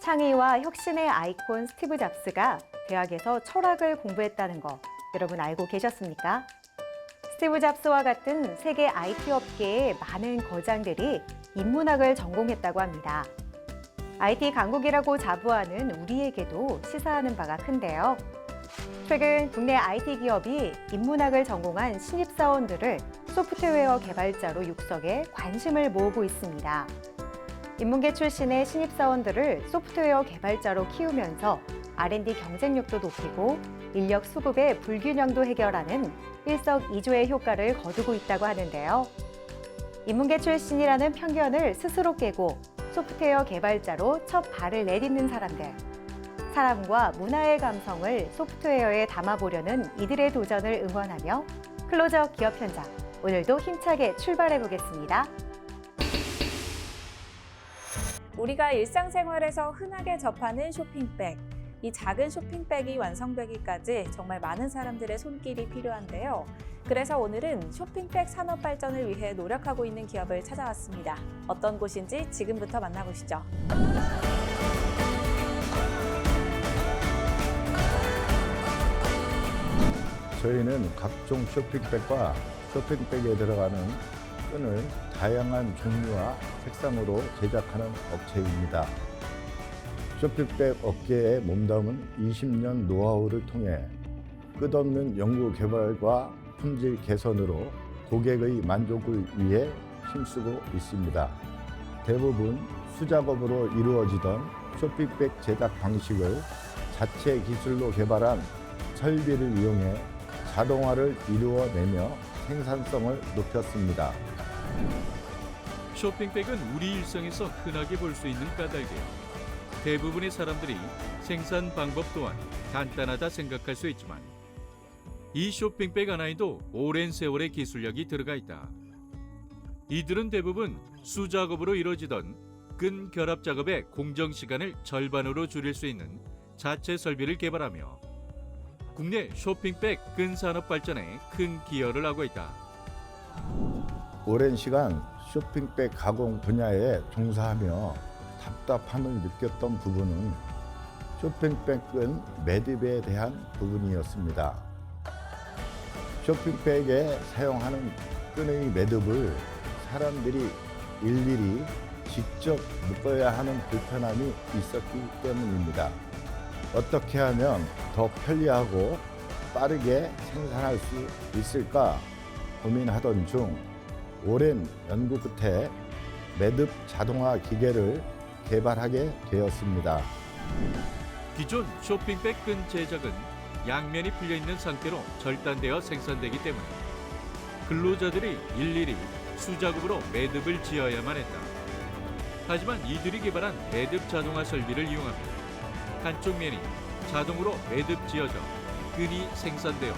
창의와 혁신의 아이콘 스티브 잡스가 대학에서 철학을 공부했다는 거 여러분 알고 계셨습니까? 스티브 잡스와 같은 세계 IT 업계의 많은 거장들이 인문학을 전공했다고 합니다. IT 강국이라고 자부하는 우리에게도 시사하는 바가 큰데요. 최근 국내 IT 기업이 인문학을 전공한 신입사원들을 소프트웨어 개발자로 육성해 관심을 모으고 있습니다. 인문계 출신의 신입사원들을 소프트웨어 개발자로 키우면서 R&D 경쟁력도 높이고 인력 수급의 불균형도 해결하는 일석이조의 효과를 거두고 있다고 하는데요. 인문계 출신이라는 편견을 스스로 깨고 소프트웨어 개발자로 첫 발을 내딛는 사람들. 사람과 문화의 감성을 소프트웨어에 담아보려는 이들의 도전을 응원하며 클로저 기업 현장, 오늘도 힘차게 출발해 보겠습니다. 우리가 일상생활에서 흔하게 접하는 쇼핑백. 이 작은 쇼핑백이 완성되기까지 정말 많은 사람들의 손길이 필요한데요. 그래서 오늘은 쇼핑백 산업 발전을 위해 노력하고 있는 기업을 찾아왔습니다. 어떤 곳인지 지금부터 만나보시죠. 저희는 각종 쇼핑백과 쇼핑백에 들어가는 끈을 다양한 종류와 색상으로 제작하는 업체입니다. 쇼핑백 업계에 몸담은 20년 노하우를 통해 끝없는 연구 개발과 품질 개선으로 고객의 만족을 위해 힘쓰고 있습니다. 대부분 수작업으로 이루어지던 쇼핑백 제작 방식을 자체 기술로 개발한 설비를 이용해 자동화를 이루어내며 생산성을 높였습니다. 쇼핑백은 우리 일상에서 흔하게 볼 수 있는 까닭에 대부분의 사람들이 생산 방법 또한 간단하다 생각할 수 있지만 이 쇼핑백 하나에도 오랜 세월의 기술력이 들어가 있다. 이들은 대부분 수작업으로 이루어지던 끈 결합 작업의 공정 시간을 절반으로 줄일 수 있는 자체 설비를 개발하며 국내 쇼핑백 끈 산업 발전에 큰 기여를 하고 있다. 오랜 시간 쇼핑백 가공 분야에 종사하며 답답함을 느꼈던 부분은 쇼핑백 끈 매듭에 대한 부분이었습니다. 쇼핑백에 사용하는 끈의 매듭을 사람들이 일일이 직접 묶어야 하는 불편함이 있었기 때문입니다. 어떻게 하면 더 편리하고 빠르게 생산할 수 있을까 고민하던 중 오랜 연구 끝에 매듭 자동화 기계를 개발하게 되었습니다. 기존 쇼핑백 끈 제작은 양면이 풀려있는 상태로 절단되어 생산되기 때문에 근로자들이 일일이 수작업으로 매듭을 지어야만 했다. 하지만 이들이 개발한 매듭 자동화 설비를 이용하면 한쪽 면이 자동으로 매듭 지어져 끈이 생산되어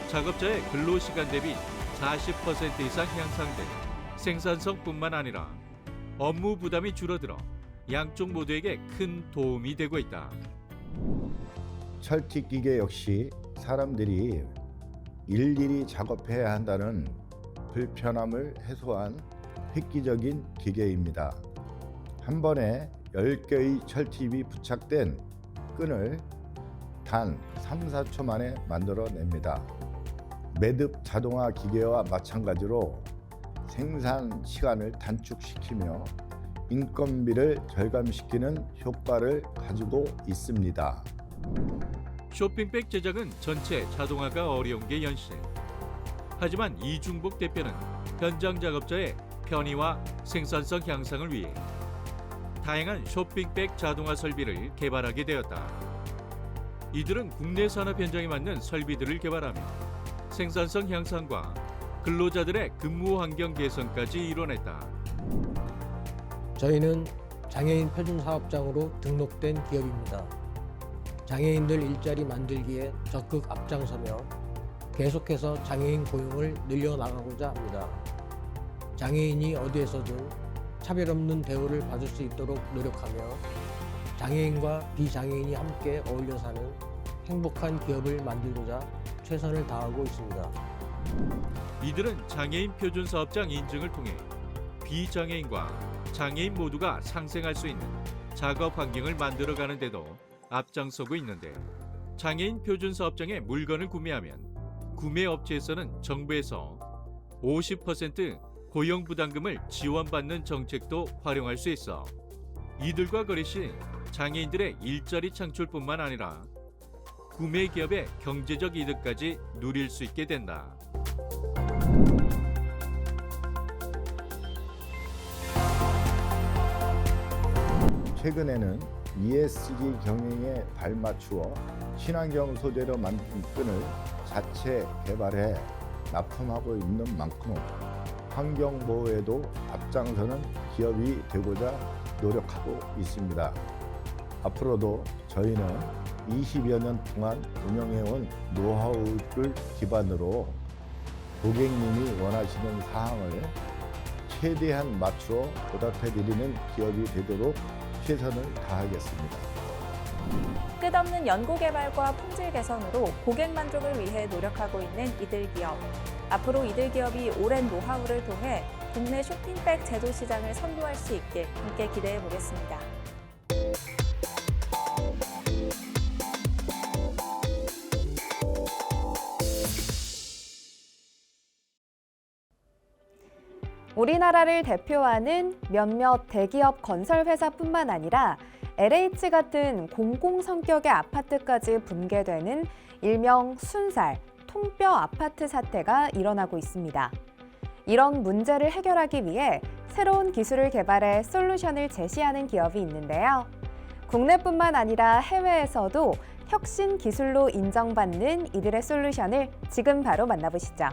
작업자의 근로시간 대비 40% 이상 향상돼 생산성뿐만 아니라 업무 부담이 줄어들어 양쪽 모두에게 큰 도움이 되고 있다. 철틱 기계 역시 사람들이 일일이 작업해야 한다는 불편함을 해소한 획기적인 기계입니다. 한 번에 10개의 철팁이 부착된 끈을 단 3, 4초 만에 만들어냅니다. 매듭 자동화 기계와 마찬가지로 생산 시간을 단축시키며 인건비를 절감시키는 효과를 가지고 있습니다. 쇼핑백 제작은 전체 자동화가 어려운 게 현실. 하지만 이중복 대표는 현장 작업자의 편의와 생산성 향상을 위해 다양한 쇼핑백 자동화 설비를 개발하게 되었다. 이들은 국내 산업 현장에 맞는 설비들을 개발하며 생산성 향상과 근로자들의 근무 환경 개선까지 이뤄냈다. 저희는 장애인 표준사업장으로 등록된 기업입니다. 장애인들 일자리 만들기에 적극 앞장서며 계속해서 장애인 고용을 늘려나가고자 합니다. 장애인이 어디에서든 차별 없는 대우를 받을 수 있도록 노력하며 장애인과 비장애인이 함께 어울려 사는 행복한 기업을 만들고자 최선을 다하고 있습니다. 이들은 장애인 표준사업장 인증을 통해 비장애인과 장애인 모두가 상생할 수 있는 작업 환경을 만들어가는 데도 앞장서고 있는데요. 장애인 표준 사업장에 물건을 구매하면 구매 업체에서는 정부에서 50% 고용 부담금을 지원받는 정책도 활용할 수 있어 이들과 거래 시 장애인들의 일자리 창출뿐만 아니라 구매 기업의 경제적 이득까지 누릴 수 있게 된다. 최근에는 ESG 경영에 발맞추어 친환경 소재로 만든 끈을 자체 개발해 납품하고 있는 만큼 환경 보호에도 앞장서는 기업이 되고자 노력하고 있습니다. 앞으로도 저희는 20여 년 동안 운영해온 노하우를 기반으로 고객님이 원하시는 사항을 최대한 맞추어 보답해드리는 기업이 되도록 최선을 다하겠습니다. 끝없는 연구개발과 품질 개선으로 고객 만족을 위해 노력하고 있는 이들 기업. 앞으로 이들 기업이 오랜 노하우를 통해 국내 쇼핑백 제조 시장을 선도할 수 있길 함께 기대해 보겠습니다. 우리나라를 대표하는 몇몇 대기업 건설 회사뿐만 아니라 LH 같은 공공 성격의 아파트까지 붕괴되는 일명 순살, 통뼈 아파트 사태가 일어나고 있습니다. 이런 문제를 해결하기 위해 새로운 기술을 개발해 솔루션을 제시하는 기업이 있는데요. 국내뿐만 아니라 해외에서도 혁신 기술로 인정받는 이들의 솔루션을 지금 바로 만나보시죠.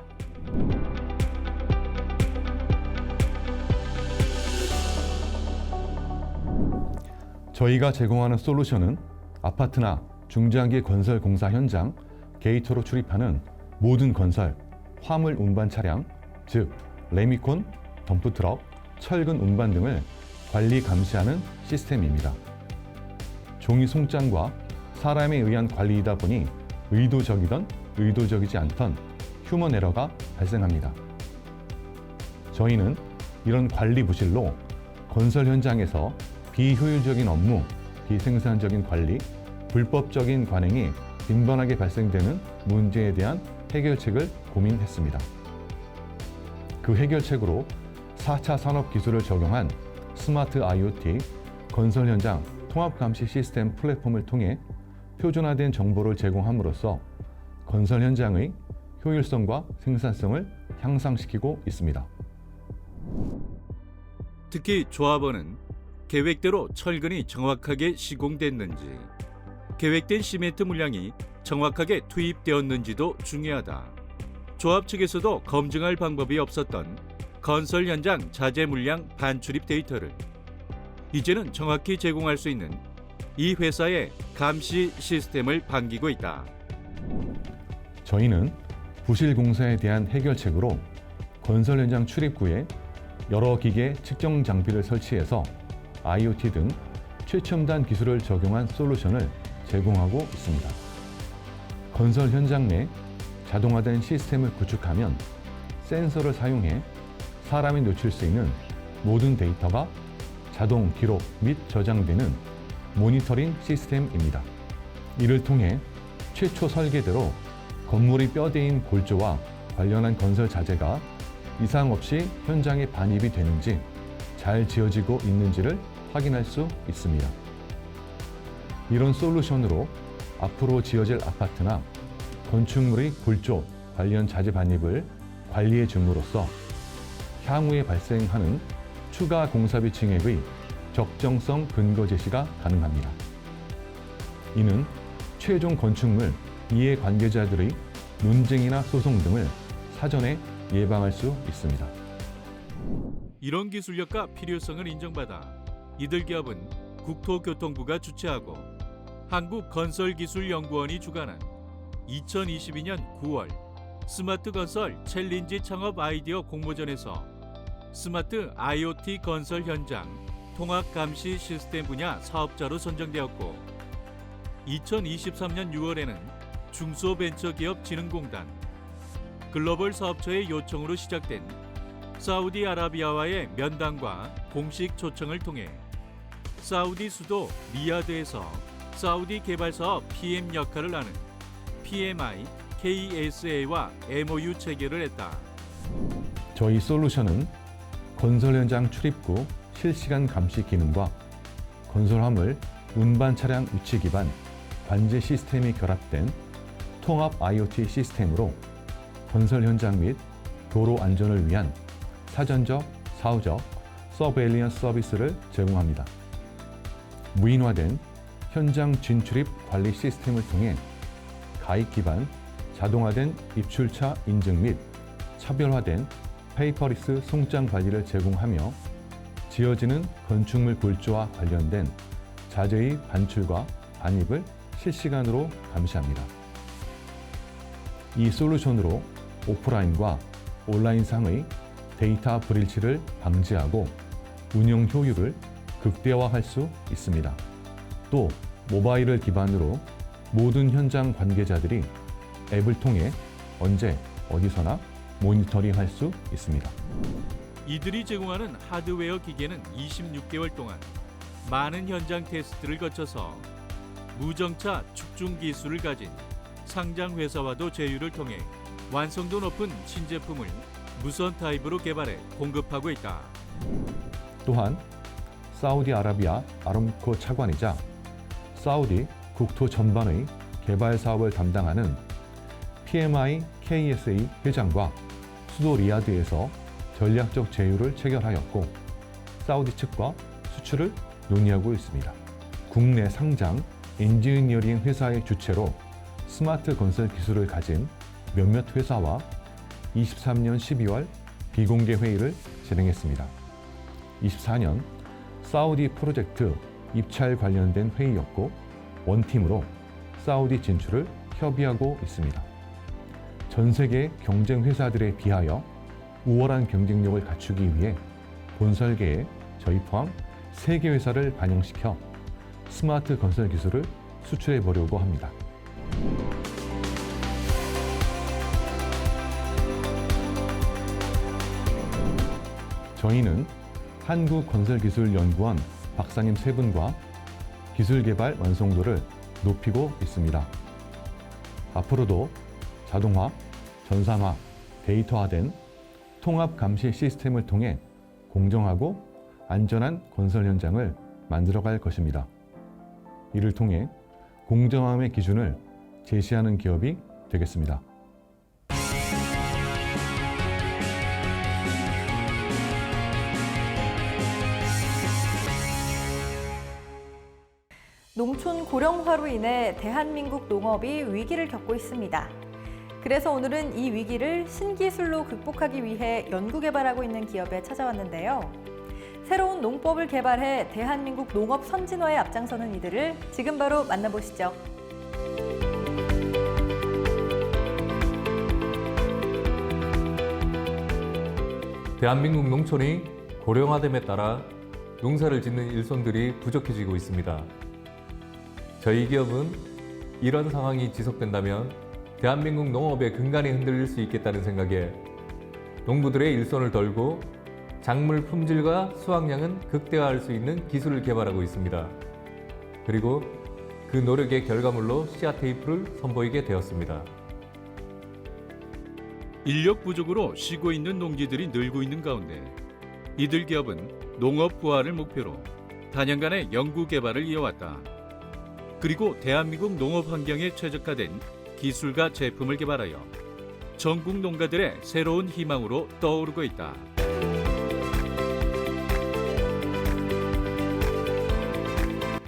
저희가 제공하는 솔루션은 아파트나 중장기 건설 공사 현장, 게이트로 출입하는 모든 건설, 화물 운반 차량, 즉 레미콘, 덤프트럭, 철근 운반 등을 관리 감시하는 시스템입니다. 종이 송장과 사람에 의한 관리이다 보니 의도적이든 의도적이지 않던 휴먼 에러가 발생합니다. 저희는 이런 관리 부실로 건설 현장에서 비효율적인 업무, 비생산적인 관리, 불법적인 관행이 빈번하게 발생되는 문제에 대한 해결책을 고민했습니다. 그 해결책으로 4차 산업기술을 적용한 스마트 IoT 건설 현장 통합감시 시스템 플랫폼을 통해 표준화된 정보를 제공함으로써 건설 현장의 효율성과 생산성을 향상시키고 있습니다. 특히 조합원은 계획대로 철근이 정확하게 시공됐는지, 계획된 시멘트 물량이 정확하게 투입되었는지도 중요하다. 조합 측에서도 검증할 방법이 없었던 건설 현장 자재 물량 반출입 데이터를 이제는 정확히 제공할 수 있는 이 회사의 감시 시스템을 반기고 있다. 저희는 부실 공사에 대한 해결책으로 건설 현장 출입구에 여러 기계 측정 장비를 설치해서 IoT 등 최첨단 기술을 적용한 솔루션을 제공하고 있습니다. 건설 현장 내 자동화된 시스템을 구축하면 센서를 사용해 사람이 놓칠 수 있는 모든 데이터가 자동 기록 및 저장되는 모니터링 시스템입니다. 이를 통해 최초 설계대로 건물의 뼈대인 골조와 관련한 건설 자재가 이상 없이 현장에 반입이 되는지 잘 지어지고 있는지를 확인할 수 있습니다. 이런 솔루션으로 앞으로 지어질 아파트나 건축물의 골조 관련 자재 반입을 관리해 줌으로써 향후에 발생하는 추가 공사비 증액의 적정성 근거 제시가 가능합니다. 이는 최종 건축물 이해 관계자들의 논쟁이나 소송 등을 사전에 예방할 수 있습니다. 이런 기술력과 필요성을 인정받아 이들 기업은 국토교통부가 주최하고 한국건설기술연구원이 주관한 2022년 9월 스마트 건설 챌린지 창업 아이디어 공모전에서 스마트 IoT 건설 현장 통합 감시 시스템 분야 사업자로 선정되었고 2023년 6월에는 중소벤처기업진흥공단, 글로벌 사업처의 요청으로 시작된 사우디아라비아와의 면담과 공식 초청을 통해 사우디 수도 리야드에서 사우디 개발 사업 PM 역할을 하는 PMI KSA와 MOU 체결을 했다. 저희 솔루션은 건설 현장 출입구 실시간 감시 기능과 건설 화물 운반 차량 위치 기반 관제 시스템이 결합된 통합 IoT 시스템으로 건설 현장 및 도로 안전을 위한 사전적, 사후적 서베일리언스 서비스를 제공합니다. 무인화된 현장 진출입 관리 시스템을 통해 가입 기반 자동화된 입출차 인증 및 차별화된 페이퍼리스 송장 관리를 제공하며 지어지는 건축물 골조와 관련된 자재의 반출과 반입을 실시간으로 감시합니다. 이 솔루션으로 오프라인과 온라인상의 데이터 불일치를 방지하고 운영 효율을 극대화할 수 있습니다. 또 모바일을 기반으로 모든 현장 관계자들이 앱을 통해 언제 어디서나 모니터링할 수 있습니다. 이들이 제공하는 하드웨어 기계는 26개월 동안 많은 현장 테스트를 거쳐서 무정차 축중 기술을 가진 상장 회사와도 제휴를 통해 완성도 높은 신제품을 무선 타입으로 개발해 공급하고 있다. 또한 사우디아라비아 아람코 차관이자 사우디 국토 전반의 개발 사업을 담당하는 PMI KSA 회장과 수도 리야드에서 전략적 제휴를 체결하였고 사우디 측과 수출을 논의하고 있습니다. 국내 상장 엔지니어링 회사의 주체로 스마트 건설 기술을 가진 몇몇 회사와 23년 12월 비공개 회의를 진행했습니다. 24년 사우디 프로젝트 입찰 관련된 회의였고 원팀으로 사우디 진출을 협의하고 있습니다. 전 세계 경쟁 회사들에 비하여 우월한 경쟁력을 갖추기 위해 본설계에 저희 포함 3개 회사를 반영시켜 스마트 건설 기술을 수출해 보려고 합니다. 저희는 한국건설기술연구원 박사님 3분과 기술 개발 완성도를 높이고 있습니다. 앞으로도 자동화, 전산화, 데이터화된 통합 감시 시스템을 통해 공정하고 안전한 건설 현장을 만들어갈 것입니다. 이를 통해 공정함의 기준을 제시하는 기업이 되겠습니다. 농촌 고령화로 인해 대한민국 농업이 위기를 겪고 있습니다. 그래서 오늘은 이 위기를 신기술로 극복하기 위해 연구개발하고 있는 기업에 찾아왔는데요. 새로운 농법을 개발해 대한민국 농업 선진화에 앞장서는 이들을 지금 바로 만나보시죠. 대한민국 농촌이 고령화됨에 따라 농사를 짓는 일손들이 부족해지고 있습니다. 저희 기업은 이런 상황이 지속된다면 대한민국 농업의 근간이 흔들릴 수 있겠다는 생각에 농부들의 일손을 덜고 작물 품질과 수확량은 극대화할 수 있는 기술을 개발하고 있습니다. 그리고 그 노력의 결과물로 씨앗 테이프를 선보이게 되었습니다. 인력 부족으로 쉬고 있는 농지들이 늘고 있는 가운데 이들 기업은 농업 부활을 목표로 단연간의 연구 개발을 이어왔다. 그리고 대한민국 농업 환경에 최적화된 기술과 제품을 개발하여 전국 농가들의 새로운 희망으로 떠오르고 있다.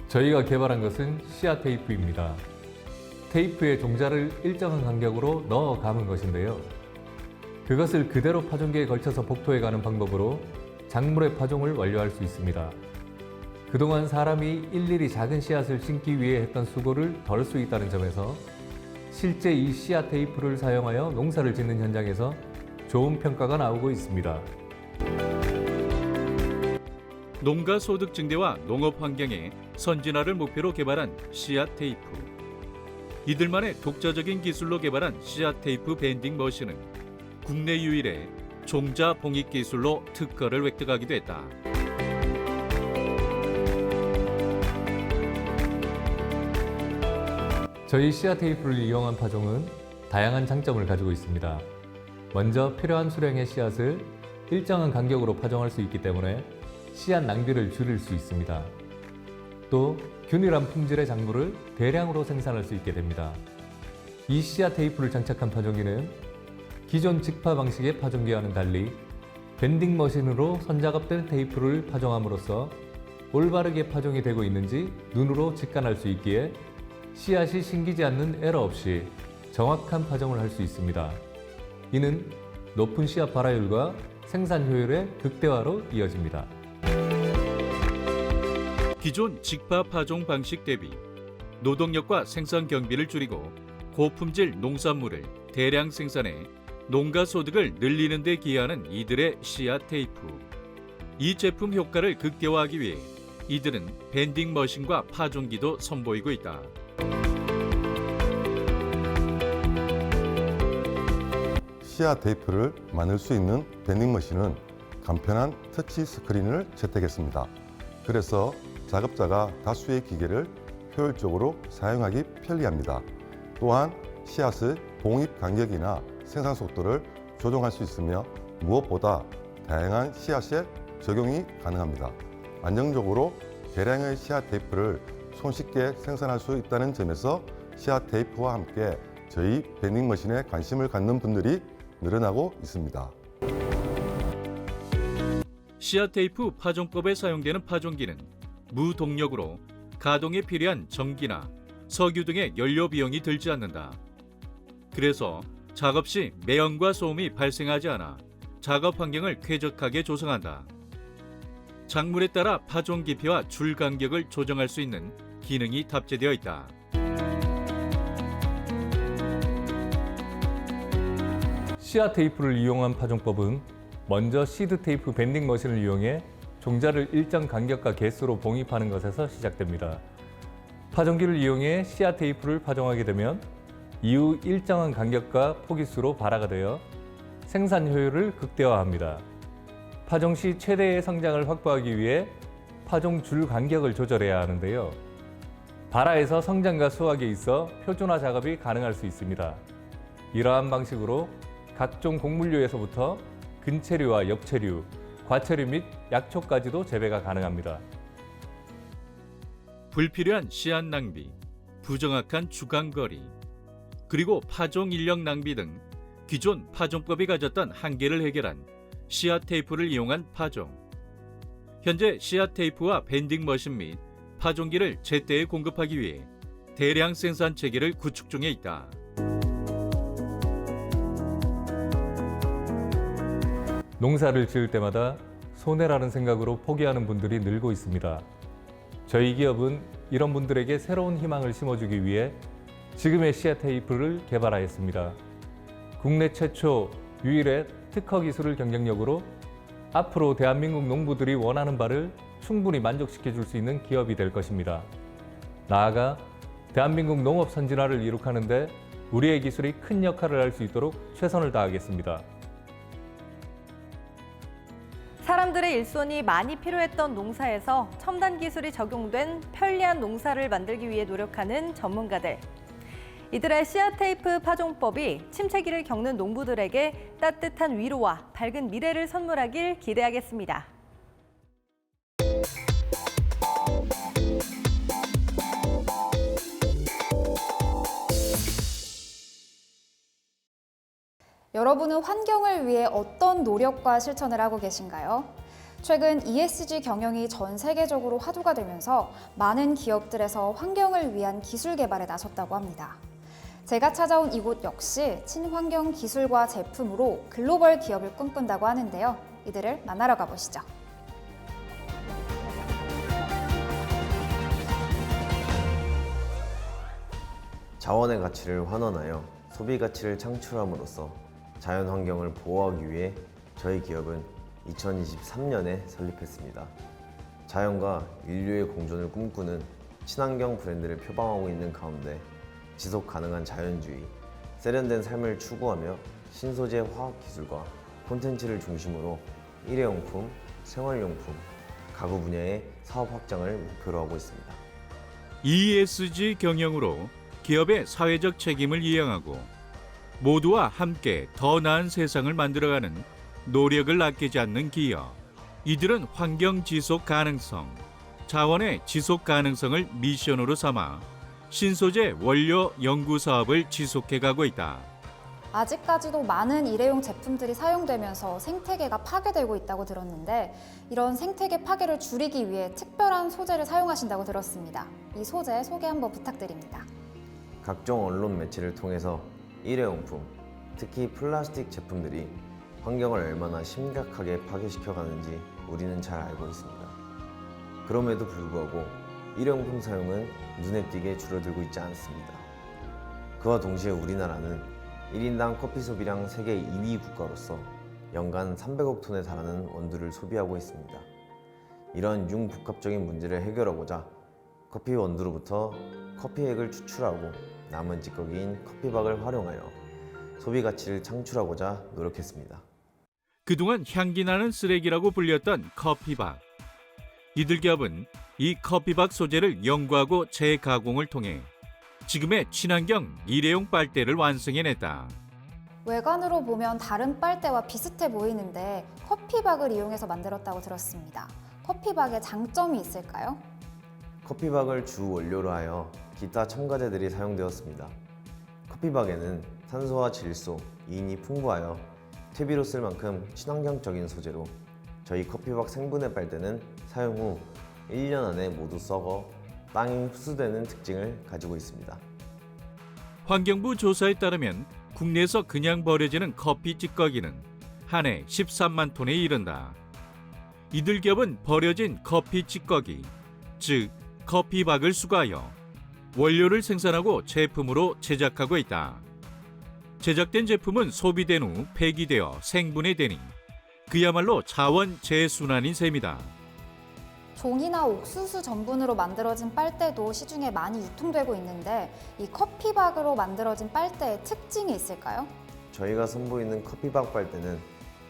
저희가 개발한 것은 씨앗 테이프입니다. 테이프에 종자를 일정한 간격으로 넣어 감은 것인데요. 그것을 그대로 파종기에 걸쳐서 복토해 가는 방법으로 작물의 파종을 완료할 수 있습니다. 그동안 사람이 일일이 작은 씨앗을 심기 위해 했던 수고를 덜 수 있다는 점에서 실제 이 씨앗 테이프를 사용하여 농사를 짓는 현장에서 좋은 평가가 나오고 있습니다. 농가 소득 증대와 농업 환경의 선진화를 목표로 개발한 씨앗 테이프. 이들만의 독자적인 기술로 개발한 씨앗 테이프 밴딩 머신은 국내 유일의 종자 봉입 기술로 특허를 획득하기도 했다. 저희 씨앗 테이프를 이용한 파종은 다양한 장점을 가지고 있습니다. 먼저 필요한 수량의 씨앗을 일정한 간격으로 파종할 수 있기 때문에 씨앗 낭비를 줄일 수 있습니다. 또 균일한 품질의 작물을 대량으로 생산할 수 있게 됩니다. 이 씨앗 테이프를 장착한 파종기는 기존 직파 방식의 파종기와는 달리 밴딩 머신으로 선작업된 테이프를 파종함으로써 올바르게 파종이 되고 있는지 눈으로 직관할 수 있기에 씨앗이 신기지 않는 에러 없이 정확한 파종을 할 수 있습니다. 이는 높은 씨앗 발화율과 생산 효율의 극대화로 이어집니다. 기존 직파 파종 방식 대비 노동력과 생산 경비를 줄이고 고품질 농산물을 대량 생산해 농가 소득을 늘리는 데 기여하는 이들의 씨앗 테이프. 이 제품 효과를 극대화하기 위해 이들은 밴딩 머신과 파종기도 선보이고 있다. 씨앗 테이프를 만들 수 있는 밴딩 머신은 간편한 터치 스크린을 채택했습니다. 그래서 작업자가 다수의 기계를 효율적으로 사용하기 편리합니다. 또한 씨앗의 봉입 간격이나 생산 속도를 조정할 수 있으며 무엇보다 다양한 씨앗에 적용이 가능합니다. 안정적으로 대량의 씨앗 테이프를 손쉽게 생산할 수 있다는 점에서 씨앗 테이프와 함께 저희 밴딩 머신에 관심을 갖는 분들이 늘어나고 있습니다. 씨앗 테이프 파종법에 사용되는 파종기는 무동력으로 가동에 필요한 전기나 석유 등의 연료 비용이 들지 않는다. 그래서 작업 시 매연과 소음이 발생하지 않아 작업 환경을 쾌적하게 조성한다. 작물에 따라 파종 깊이와 줄 간격을 조정할 수 있는 기능이 탑재되어 있다. 씨앗 테이프를 이용한 파종법은 먼저 시드 테이프 밴딩 머신을 이용해 종자를 일정 간격과 개수로 봉입하는 것에서 시작됩니다. 파종기를 이용해 씨앗 테이프를 파종하게 되면 이후 일정한 간격과 포기수로 발화가 되어 생산 효율을 극대화합니다. 파종 시 최대의 성장을 확보하기 위해 파종 줄 간격을 조절해야 하는데요. 발화에서 성장과 수확에 있어 표준화 작업이 가능할 수 있습니다. 이러한 방식으로 각종 곡물류에서부터 근체류와 엽체류, 과체류 및 약초까지도 재배가 가능합니다. 불필요한 씨앗 낭비, 부정확한 주간거리, 그리고 파종 인력 낭비 등 기존 파종법이 가졌던 한계를 해결한 씨앗 테이프를 이용한 파종. 현재 씨앗 테이프와 밴딩 머신 및 파종기를 제때에 공급하기 위해 대량 생산 체계를 구축 중에 있다. 농사를 지을 때마다 손해라는 생각으로 포기하는 분들이 늘고 있습니다. 저희 기업은 이런 분들에게 새로운 희망을 심어주기 위해 지금의 씨앗 테이프를 개발하였습니다. 국내 최초 유일의 특허 기술을 경쟁력으로 앞으로 대한민국 농부들이 원하는 바를 충분히 만족시켜 줄 수 있는 기업이 될 것입니다. 나아가 대한민국 농업 선진화를 이룩하는 데 우리의 기술이 큰 역할을 할 수 있도록 최선을 다하겠습니다. 사람들의 일손이 많이 필요했던 농사에서 첨단 기술이 적용된 편리한 농사를 만들기 위해 노력하는 전문가들. 이들의 씨앗 테이프 파종법이 침체기를 겪는 농부들에게 따뜻한 위로와 밝은 미래를 선물하길 기대하겠습니다. 여러분은 환경을 위해 어떤 노력과 실천을 하고 계신가요? 최근 ESG 경영이 전 세계적으로 화두가 되면서 많은 기업들에서 환경을 위한 기술 개발에 나섰다고 합니다. 제가 찾아온 이곳 역시 친환경 기술과 제품으로 글로벌 기업을 꿈꾼다고 하는데요. 이들을 만나러 가보시죠. 자원의 가치를 환원하여 소비 가치를 창출함으로써 자연 환경을 보호하기 위해 저희 기업은 2023년에 설립했습니다. 자연과 인류의 공존을 꿈꾸는 친환경 브랜드를 표방하고 있는 가운데 지속 가능한 자연주의, 세련된 삶을 추구하며 신소재 화학 기술과 콘텐츠를 중심으로 일회용품, 생활용품, 가구 분야의 사업 확장을 목표로 하고 있습니다. ESG 경영으로 기업의 사회적 책임을 이행하고 모두와 함께 더 나은 세상을 만들어가는 노력을 아끼지 않는 기업. 이들은 환경 지속 가능성, 자원의 지속 가능성을 미션으로 삼아 신소재 원료 연구 사업을 지속해가고 있다. 아직까지도 많은 일회용 제품들이 사용되면서 생태계가 파괴되고 있다고 들었는데 이런 생태계 파괴를 줄이기 위해 특별한 소재를 사용하신다고 들었습니다. 이 소재 소개 한번 부탁드립니다. 각종 언론 매체를 통해서 일회용품, 특히 플라스틱 제품들이 환경을 얼마나 심각하게 파괴시켜가는지 우리는 잘 알고 있습니다. 그럼에도 불구하고 일회용품 사용은 눈에 띄게 줄어들고 있지 않습니다. 그와 동시에 우리나라는 1인당 커피 소비량 세계 2위 국가로서 연간 300억 톤에 달하는 원두를 소비하고 있습니다. 이런 융복합적인 문제를 해결하고자 커피 원두로부터 커피액을 추출하고 남은 찌꺼기인 커피박을 활용하여 소비 가치를 창출하고자 노력했습니다. 그동안 향기 나는 쓰레기라고 불렸던 커피박. 이들 기업은 이 커피박 소재를 연구하고 재가공을 통해 지금의 친환경 일회용 빨대를 완성해냈다. 외관으로 보면 다른 빨대와 비슷해 보이는데 커피박을 이용해서 만들었다고 들었습니다. 커피박에 장점이 있을까요? 커피박을 주 원료로 하여 기타 첨가제들이 사용되었습니다. 커피박에는 탄소와 질소, 이인이 풍부하여 퇴비로 쓸 만큼 친환경적인 소재로 저희 커피박 생분해 빨대는 사용 후 1년 안에 모두 썩어 땅에 흡수되는 특징을 가지고 있습니다. 환경부 조사에 따르면 국내에서 그냥 버려지는 커피 찌꺼기는 한 해 13만 톤에 이른다. 이들 기업은 버려진 커피 찌꺼기, 즉 커피박을 수거하여 원료를 생산하고 제품으로 제작하고 있다. 제작된 제품은 소비된 후 폐기되어 생분해되니 그야말로 자원 재순환인 셈이다. 종이나 옥수수 전분으로 만들어진 빨대도 시중에 많이 유통되고 있는데 이 커피박으로 만들어진 빨대의 특징이 있을까요? 저희가 선보이는 커피박 빨대는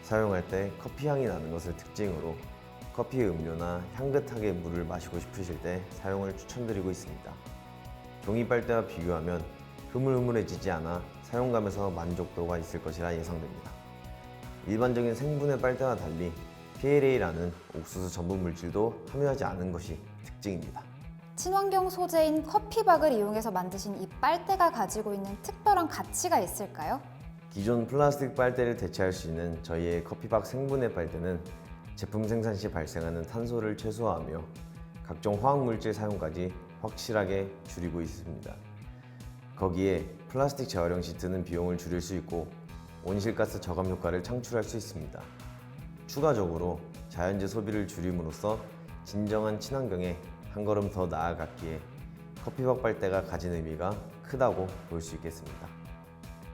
사용할 때 커피향이 나는 것을 특징으로 커피 음료나 향긋하게 물을 마시고 싶으실 때 사용을 추천드리고 있습니다. 종이 빨대와 비교하면 흐물흐물해지지 않아 사용감에서 만족도가 있을 것이라 예상됩니다. 일반적인 생분해 빨대와 달리 PLA라는 옥수수 전분 물질도 함유하지 않은 것이 특징입니다. 친환경 소재인 커피박을 이용해서 만드신 이 빨대가 가지고 있는 특별한 가치가 있을까요? 기존 플라스틱 빨대를 대체할 수 있는 저희의 커피박 생분해 빨대는 제품 생산 시 발생하는 탄소를 최소화하며 각종 화학물질 사용까지 확실하게 줄이고 있습니다. 거기에 플라스틱 재활용 시 드는 비용을 줄일 수 있고 온실가스 저감 효과를 창출할 수 있습니다. 추가적으로 자연재 소비를 줄임으로써 진정한 친환경에 한 걸음 더 나아갔기에 커피박 빨대가 가진 의미가 크다고 볼 수 있겠습니다.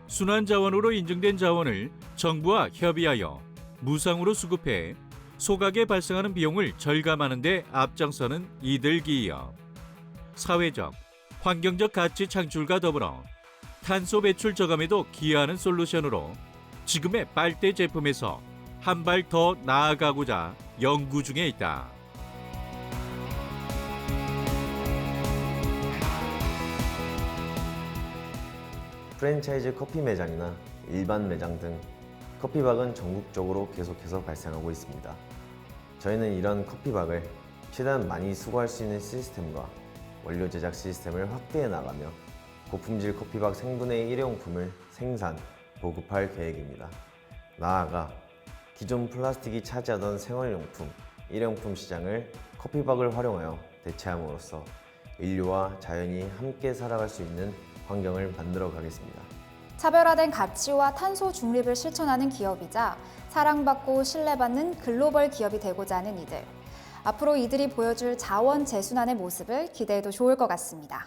순환 자원으로 인증된 자원을 정부와 협의하여 무상으로 수급해 소각에 발생하는 비용을 절감하는 데 앞장서는 이들 기업. 사회적, 환경적 가치 창출과 더불어 탄소 배출 저감에도 기여하는 솔루션으로 지금의 빨대 제품에서 한 발 더 나아가고자 연구 중에 있다. 프랜차이즈 커피 매장이나 일반 매장 등 커피박은 전국적으로 계속해서 발생하고 있습니다. 저희는 이런 커피박을 최대한 많이 수거할 수 있는 시스템과 원료 제작 시스템을 확대해 나가며 고품질 커피박 생분해 일회용품을 생산, 보급할 계획입니다. 나아가 기존 플라스틱이 차지하던 생활용품, 일회용품 시장을 커피박을 활용하여 대체함으로써 인류와 자연이 함께 살아갈 수 있는 환경을 만들어 가겠습니다. 차별화된 가치와 탄소 중립을 실천하는 기업이자 사랑받고 신뢰받는 글로벌 기업이 되고자 하는 이들. 앞으로 이들이 보여줄 자원 재순환의 모습을 기대해도 좋을 것 같습니다.